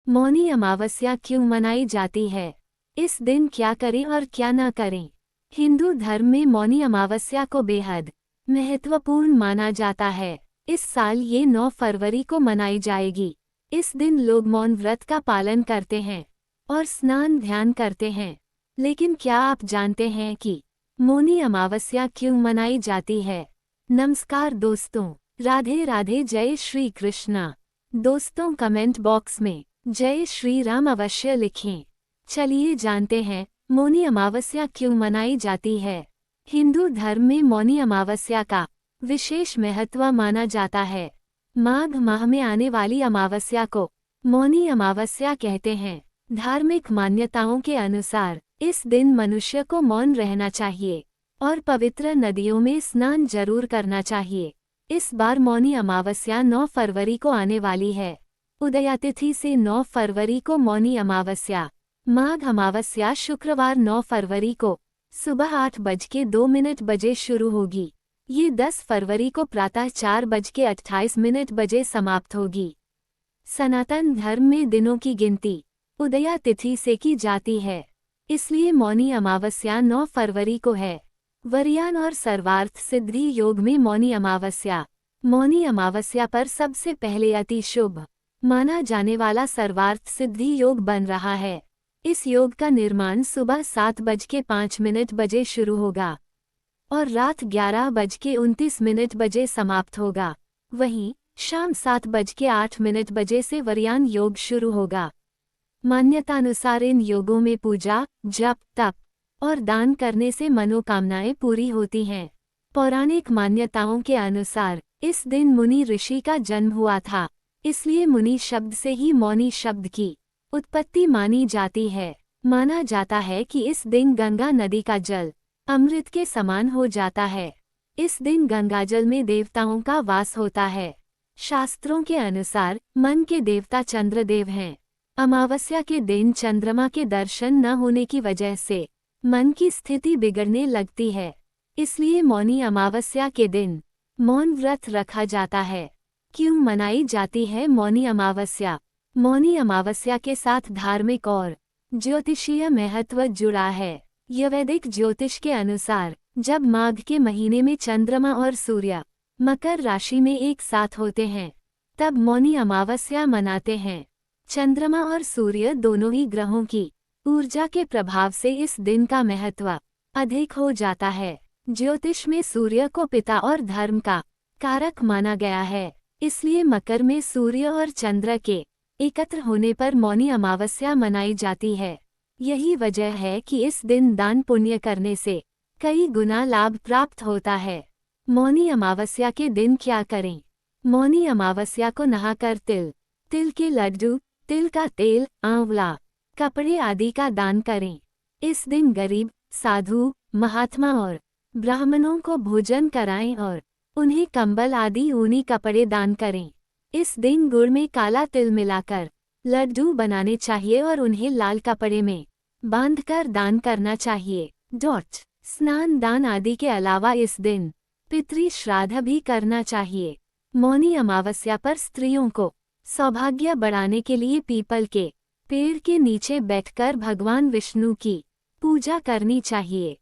मौनी अमावस्या क्यों मनाई जाती है? इस दिन क्या करें और क्या न करें? हिंदू धर्म में मौनी अमावस्या को बेहद महत्वपूर्ण माना जाता है। इस साल ये 9 फरवरी को मनाई जाएगी। इस दिन लोग मौन व्रत का पालन करते हैं और स्नान ध्यान करते हैं। लेकिन क्या आप जानते हैं कि मौनी अमावस्या क्यों मनाई जाती है? नमस्कार दोस्तों, राधे राधे, जय श्री कृष्णा। दोस्तों, कमेंट बॉक्स में जय श्री राम अवश्य लिखें। चलिए जानते हैं मौनी अमावस्या क्यों मनाई जाती है। हिंदू धर्म में मौनी अमावस्या का विशेष महत्व माना जाता है। माघ माह में आने वाली अमावस्या को मौनी अमावस्या कहते हैं। धार्मिक मान्यताओं के अनुसार इस दिन मनुष्य को मौन रहना चाहिए और पवित्र नदियों में स्नान जरूर करना चाहिए। इस बार मौनी अमावस्या 9 फरवरी को आने वाली है। उदयातिथि से 9 फरवरी को मौनी अमावस्या, माघ अमावस्या शुक्रवार 9 फरवरी को सुबह 8:02 शुरू होगी। ये 10 फरवरी को प्रातः 4:28 बजे समाप्त होगी। सनातन धर्म में दिनों की गिनती उदयातिथि से की जाती है, इसलिए मौनी अमावस्या 9 फरवरी को है। वरयान और सर्वार्थ सिद्धि योग में मौनी अमावस्या पर सबसे पहले अति शुभ माना जाने वाला सर्वार्थ सिद्धि योग बन रहा है। इस योग का निर्माण सुबह 7:05 बजे शुरू होगा और रात 11:29 बजे समाप्त होगा। वहीं शाम 7:08 बजे से वरयान योग शुरू होगा। मान्यतानुसार इन योगों में पूजा, जप, तप और दान करने से मनोकामनाएं पूरी होती हैं। पौराणिक मान्यताओं के अनुसार इस दिन मुनि ऋषि का जन्म हुआ था, इसलिए मुनि शब्द से ही मौनी शब्द की उत्पत्ति मानी जाती है। माना जाता है कि इस दिन गंगा नदी का जल अमृत के समान हो जाता है। इस दिन गंगाजल में देवताओं का वास होता है। शास्त्रों के अनुसार मन के देवता चंद्रदेव हैं। अमावस्या के दिन चंद्रमा के दर्शन न होने की वजह से मन की स्थिति बिगड़ने लगती है, इसलिए मौनी अमावस्या के दिन मौन व्रत रखा जाता है। क्यों मनाई जाती है मौनी अमावस्या? मौनी अमावस्या के साथ धार्मिक और ज्योतिषीय महत्व जुड़ा है। वैदिक ज्योतिष के अनुसार जब माघ के महीने में चंद्रमा और सूर्य मकर राशि में एक साथ होते हैं, तब मौनी अमावस्या मनाते हैं। चंद्रमा और सूर्य दोनों ही ग्रहों की ऊर्जा के प्रभाव से इस दिन का महत्व अधिक हो जाता है। ज्योतिष में सूर्य को पिता और धर्म का कारक माना गया है, इसलिए मकर में सूर्य और चंद्र के एकत्र होने पर मौनी अमावस्या मनाई जाती है। यही वजह है कि इस दिन दान पुण्य करने से कई गुना लाभ प्राप्त होता है। मौनी अमावस्या के दिन क्या करें? मौनी अमावस्या को नहाकर तिल के लड्डू, तिल का तेल, आंवला, कपड़े आदि का दान करें। इस दिन गरीब, साधु, महात्मा और ब्राह्मणों को भोजन कराएं और उन्हें कंबल आदि ऊनी कपड़े दान करें। इस दिन गुड़ में काला तिल मिलाकर लड्डू बनाने चाहिए और उन्हें लाल कपड़े में बांधकर दान करना चाहिए। स्नान दान आदि के अलावा इस दिन पितृ श्राद्ध भी करना चाहिए। मौनी अमावस्या पर स्त्रियों को सौभाग्य बढ़ाने के लिए पीपल के पेड़ के नीचे बैठकर भगवान विष्णु की पूजा करनी चाहिए।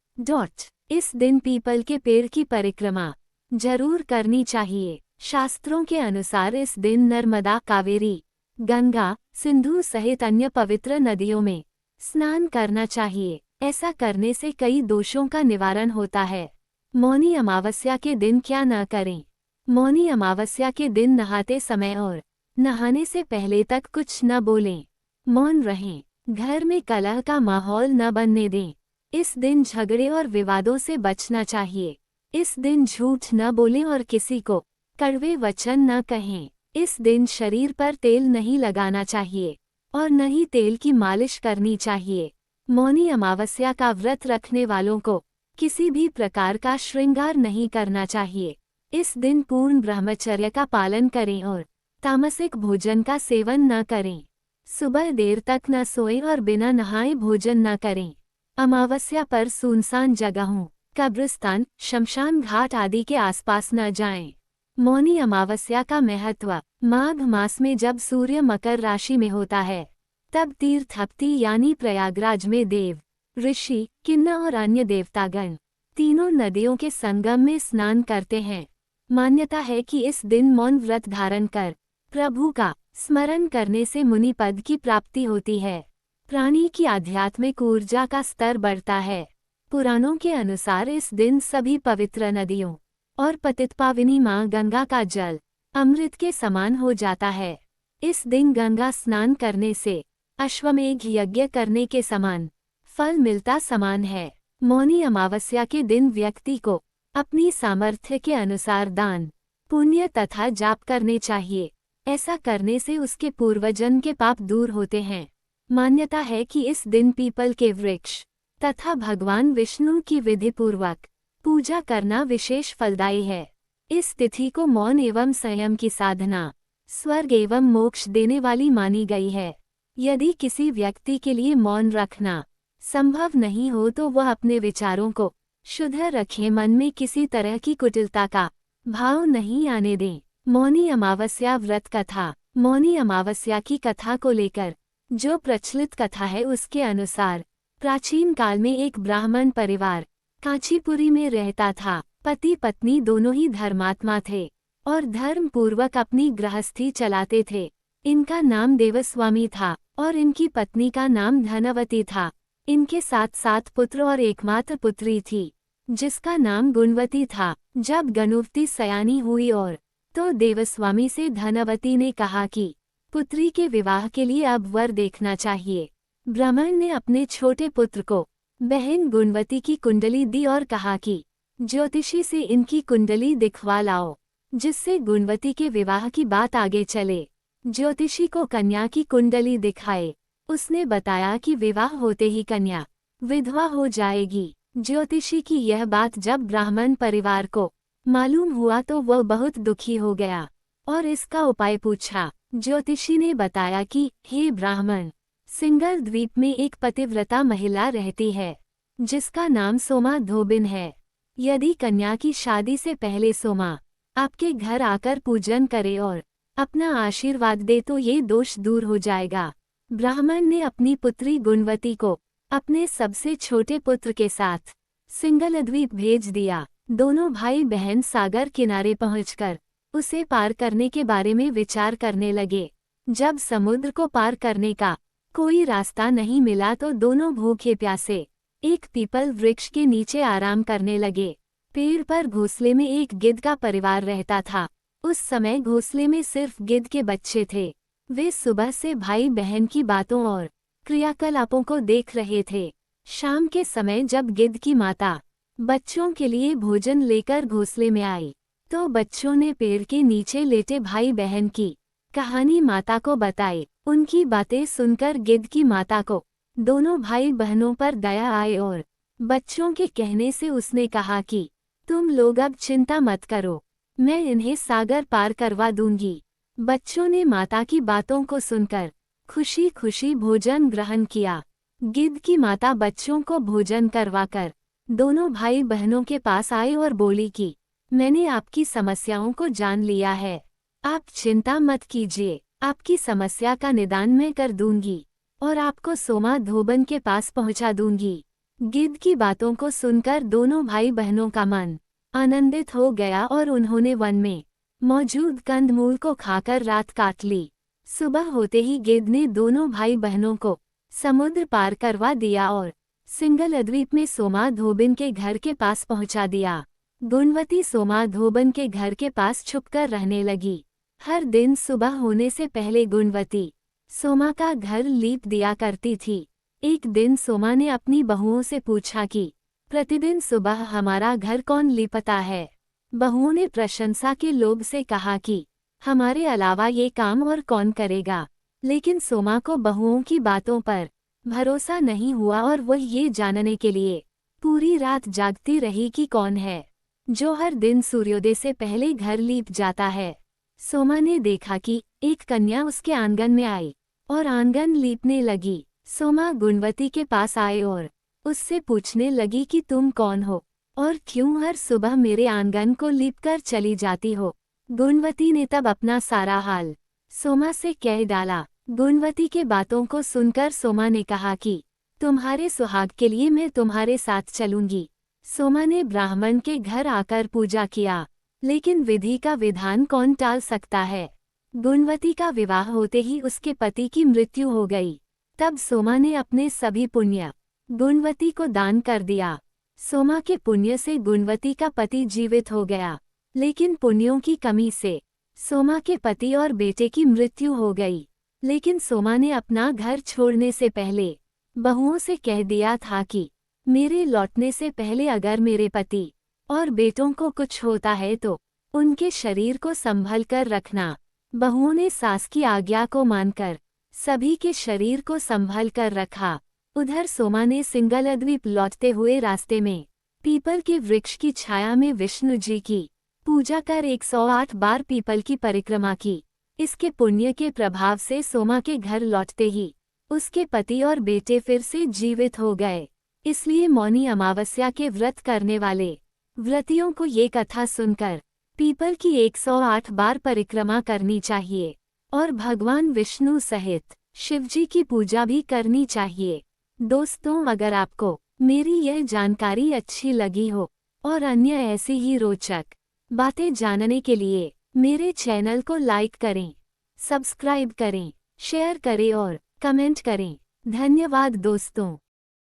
इस दिन पीपल के पेड़ की परिक्रमा जरूर करनी चाहिए। शास्त्रों के अनुसार इस दिन नर्मदा, कावेरी, गंगा, सिंधु सहित अन्य पवित्र नदियों में स्नान करना चाहिए। ऐसा करने से कई दोषों का निवारण होता है। मौनी अमावस्या के दिन क्या न करें? मौनी अमावस्या के दिन नहाते समय और नहाने से पहले तक कुछ न बोलें, मौन रहें। घर में कलह का माहौल न बनने दें। इस दिन झगड़े और विवादों से बचना चाहिए। इस दिन झूठ न बोलें और किसी को कड़वे वचन न कहें। इस दिन शरीर पर तेल नहीं लगाना चाहिए और न ही तेल की मालिश करनी चाहिए। मौनी अमावस्या का व्रत रखने वालों को किसी भी प्रकार का श्रृंगार नहीं करना चाहिए। इस दिन पूर्ण ब्रह्मचर्य का पालन करें और तामसिक भोजन का सेवन न करें। सुबह देर तक न सोएं और बिना नहाए भोजन न करें। अमावस्या पर सुनसान जगहों, कब्रिस्तान, शमशान घाट आदि के आसपास न जाएं। मौनी अमावस्या का महत्व। माघ मास में जब सूर्य मकर राशि में होता है, तब तीर्थहप्ती यानी प्रयागराज में देव, ऋषि, किन्नर और अन्य देवतागण तीनों नदियों के संगम में स्नान करते हैं। मान्यता है कि इस दिन मौन व्रत धारण कर प्रभु का स्मरण करने से मुनि पद की प्राप्ति होती है। प्राणी की आध्यात्मिक ऊर्जा का स्तर बढ़ता है। पुराणों के अनुसार इस दिन सभी पवित्र नदियों और पतितपावनी मां गंगा का जल अमृत के समान हो जाता है। इस दिन गंगा स्नान करने से अश्वमेघ यज्ञ करने के समान फल मिलता समान है। मौनी अमावस्या के दिन व्यक्ति को अपनी सामर्थ्य के अनुसार दान, पुण्य तथा जाप करने चाहिए। ऐसा करने से उसके पूर्वजन्म के पाप दूर होते हैं। मान्यता है कि इस दिन पीपल के वृक्ष तथा भगवान विष्णु की विधिपूर्वक पूजा करना विशेष फलदायी है। इस तिथि को मौन एवं संयम की साधना, स्वर्ग एवं मोक्ष देने वाली मानी गई है। यदि किसी व्यक्ति के लिए मौन रखना संभव नहीं हो तो वह अपने विचारों को शुद्ध रखे, मन में किसी तरह की कुटिलता का भाव नहीं आने दें। मौनी अमावस्या व्रत कथा। मौनी अमावस्या की कथा को लेकर जो प्रचलित कथा है उसके अनुसार प्राचीन काल में एक ब्राह्मण परिवार कांचीपुरी में रहता था। पति पत्नी दोनों ही धर्मात्मा थे और धर्म पूर्वक अपनी गृहस्थी चलाते थे। इनका नाम देवस्वामी था और इनकी पत्नी का नाम धनवती था। इनके 7 पुत्र और एकमात्र पुत्री थी जिसका नाम गुणवती था। जब गुणवती सयानी हुई और तो देवस्वामी से धनवती ने कहा कि पुत्री के विवाह के लिए अब वर देखना चाहिए। ब्राह्मण ने अपने छोटे पुत्र को बहन गुणवती की कुंडली दी और कहा कि ज्योतिषी से इनकी कुंडली दिखवा लाओ जिससे गुणवती के विवाह की बात आगे चले। ज्योतिषी को कन्या की कुंडली दिखाए। उसने बताया कि विवाह होते ही कन्या विधवा हो जाएगी। ज्योतिषी की यह बात जब ब्राह्मण परिवार को मालूम हुआ तो वह बहुत दुखी हो गया और इसका उपाय पूछा। ज्योतिषी ने बताया कि हे ब्राह्मण, सिंगल द्वीप में एक पतिव्रता महिला रहती है जिसका नाम सोमा धोबिन है। यदि कन्या की शादी से पहले सोमा आपके घर आकर पूजन करे और अपना आशीर्वाद दे तो ये दोष दूर हो जाएगा। ब्राह्मण ने अपनी पुत्री गुणवती को अपने सबसे छोटे पुत्र के साथ सिंगल द्वीप भेज दिया। दोनों भाई बहन सागर किनारे पहुंचकर उसे पार करने के बारे में विचार करने लगे। जब समुद्र को पार करने का कोई रास्ता नहीं मिला तो दोनों भूखे प्यासे एक पीपल वृक्ष के नीचे आराम करने लगे। पेड़ पर घोंसले में एक गिद्ध का परिवार रहता था। उस समय घोंसले में सिर्फ गिद्ध के बच्चे थे। वे सुबह से भाई बहन की बातों और क्रियाकलापों को देख रहे थे। शाम के समय जब गिद्ध की माता बच्चों के लिए भोजन लेकर घोंसले में आई तो बच्चों ने पेड़ के नीचे लेटे भाई बहन की कहानी माता को बताई। उनकी बातें सुनकर गिद्ध की माता को दोनों भाई बहनों पर दया आई और बच्चों के कहने से उसने कहा कि तुम लोग अब चिंता मत करो, मैं इन्हें सागर पार करवा दूंगी। बच्चों ने माता की बातों को सुनकर खुशी खुशी भोजन ग्रहण किया। गिद्ध की माता बच्चों को भोजन करवाकर दोनों भाई बहनों के पास आई और बोली कि मैंने आपकी समस्याओं को जान लिया है, आप चिंता मत कीजिए, आपकी समस्या का निदान मैं कर दूंगी और आपको सोमा धोबन के पास पहुंचा दूंगी। गिद्ध की बातों को सुनकर दोनों भाई बहनों का मन आनंदित हो गया और उन्होंने वन में मौजूद कंदमूल को खाकर रात काट ली। सुबह होते ही गिद्ध ने दोनों भाई बहनों को समुद्र पार करवा दिया और सिंगल द्वीप में सोमा धोबिन के घर के पास पहुंचा दिया। गुणवती सोमा धोबन के घर के पास छुपकर रहने लगी। हर दिन सुबह होने से पहले गुणवती सोमा का घर लीप दिया करती थी। एक दिन सोमा ने अपनी बहुओं से पूछा कि प्रतिदिन सुबह हमारा घर कौन लीपता है। बहुओं ने प्रशंसा के लोभ से कहा कि हमारे अलावा ये काम और कौन करेगा। लेकिन सोमा को बहुओं की बातों पर भरोसा नहीं हुआ और वह ये जानने के लिए पूरी रात जागती रही कि कौन है जो हर दिन सूर्योदय से पहले घर लीप जाता है। सोमा ने देखा कि एक कन्या उसके आंगन में आई और आंगन लीपने लगी। सोमा गुणवती के पास आए और उससे पूछने लगी कि तुम कौन हो और क्यों हर सुबह मेरे आंगन को लीपकर चली जाती हो। गुणवती ने तब अपना सारा हाल सोमा से कह डाला। गुणवती के बातों को सुनकर सोमा ने कहा कि तुम्हारे सुहाग के लिए मैं तुम्हारे साथ चलूंगी। सोमा ने ब्राह्मण के घर आकर पूजा किया, लेकिन विधि का विधान कौन टाल सकता है। गुणवती का विवाह होते ही उसके पति की मृत्यु हो गई। तब सोमा ने अपने सभी पुण्य गुणवती को दान कर दिया। सोमा के पुण्य से गुणवती का पति जीवित हो गया, लेकिन पुण्यों की कमी से सोमा के पति और बेटे की मृत्यु हो गई। लेकिन सोमा ने अपना घर छोड़ने से पहले बहुओं से कह दिया था कि मेरे लौटने से पहले अगर मेरे पति और बेटों को कुछ होता है तो उनके शरीर को संभल कर रखना। बहुओं ने सास की आज्ञा को मानकर सभी के शरीर को संभल कर रखा। उधर सोमा ने सिंगलद्वीप लौटते हुए रास्ते में पीपल के वृक्ष की छाया में विष्णु जी की पूजा कर 108 बार पीपल की परिक्रमा की। इसके पुण्य के प्रभाव से सोमा के घर लौटते ही उसके पति और बेटे फिर से जीवित हो गए। इसलिए मौनी अमावस्या के व्रत करने वाले व्रतियों को ये कथा सुनकर पीपल की 108 बार परिक्रमा करनी चाहिए और भगवान विष्णु सहित शिवजी की पूजा भी करनी चाहिए। दोस्तों, अगर आपको मेरी यह जानकारी अच्छी लगी हो और अन्य ऐसी ही रोचक बातें जानने के लिए मेरे चैनल को लाइक करें, सब्सक्राइब करें, शेयर करें और कमेंट करें। धन्यवाद दोस्तों।